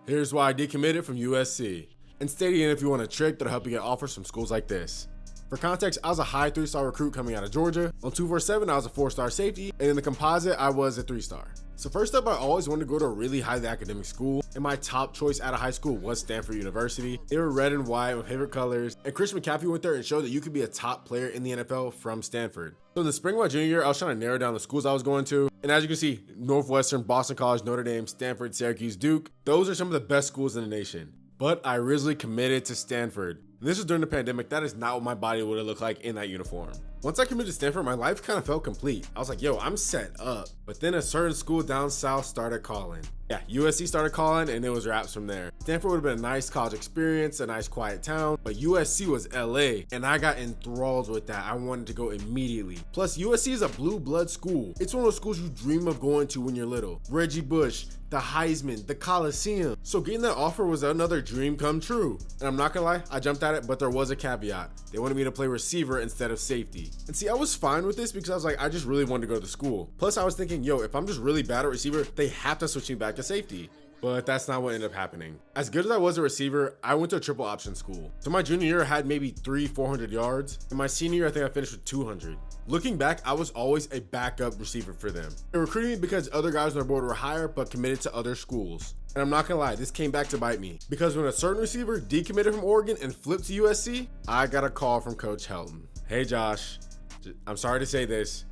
Here's why I decommitted from USC, and stating if you want a trick that'll help you get offers from schools like this. For context, I was a high 3-star recruit coming out of Georgia. On 247, I was a 4-star safety, and in the composite, I was a 3-star. So first up, I always wanted to go to a really highly academic school, and my top choice out of high school was Stanford University. They were red and white, my favorite colors, and Christian McCaffrey went there and showed that you could be a top player in the NFL from Stanford. So in the spring of my junior year, I was trying to narrow down the schools I was going to, and as you can see, Northwestern, Boston College, Notre Dame, Stanford, Syracuse, Duke, those are some of the best schools in the nation. But I originally committed to Stanford. And this was during the pandemic. That is not what my body would have looked like in that uniform. Once I committed to Stanford, my life kind of felt complete. I was like, yo, I'm set up. But then a certain school down south started calling. Yeah, USC started calling and it was wraps from there. Stanford would have been a nice college experience, a nice quiet town, but USC was LA and I got enthralled with that. I wanted to go immediately. Plus, USC is a blue blood school. It's one of those schools you dream of going to when you're little. Reggie Bush, the Heisman, the Coliseum. So getting that offer was another dream come true. And I'm not gonna lie, I jumped at it, but there was a caveat. They wanted me to play receiver instead of safety. And see, I was fine with this because I was like, I just really wanted to go to school. Plus I was thinking, yo, if I'm just really bad at receiver, they have to switch me back to safety. But that's not what ended up happening. As good as I was a receiver, I went to a triple option school. So my junior year I had maybe 400 yards. And my senior year, I think I finished with 200. Looking back, I was always a backup receiver for them. They recruited me because other guys on their board were higher, but committed to other schools. And I'm not gonna lie, this came back to bite me. Because when a certain receiver decommitted from Oregon and flipped to USC, I got a call from Coach Helton. Hey Josh, I'm sorry to say this,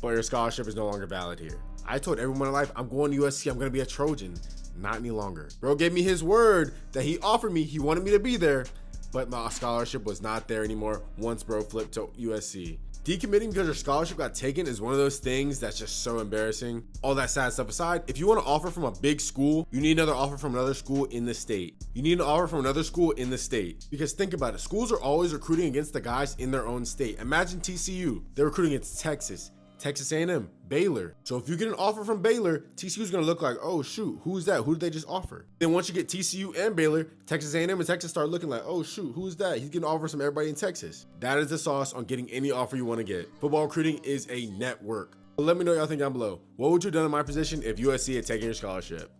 but your scholarship is no longer valid here. I told everyone in life, I'm going to USC, I'm gonna be a Trojan. Not any longer. Bro gave me his word that he offered me, he wanted me to be there, but my scholarship was not there anymore once bro flipped to USC. Decommitting because your scholarship got taken is one of those things that's just so embarrassing. All that sad stuff aside, if you want an offer from a big school, you need another offer from another school in the state. You need an offer from another school in the state. Because think about it, schools are always recruiting against the guys in their own state. Imagine TCU, they're recruiting against Texas, Texas A&M, Baylor. So if you get an offer from Baylor, TCU is going to look like, oh shoot, who's that? Who did they just offer? Then once you get TCU and Baylor, Texas A&M and Texas start looking like, oh shoot, who's that? He's getting offers from everybody in Texas. That is the sauce on getting any offer you want to get. Football recruiting is a network. But let me know what y'all think down below. What would you have done in my position if USC had taken your scholarship?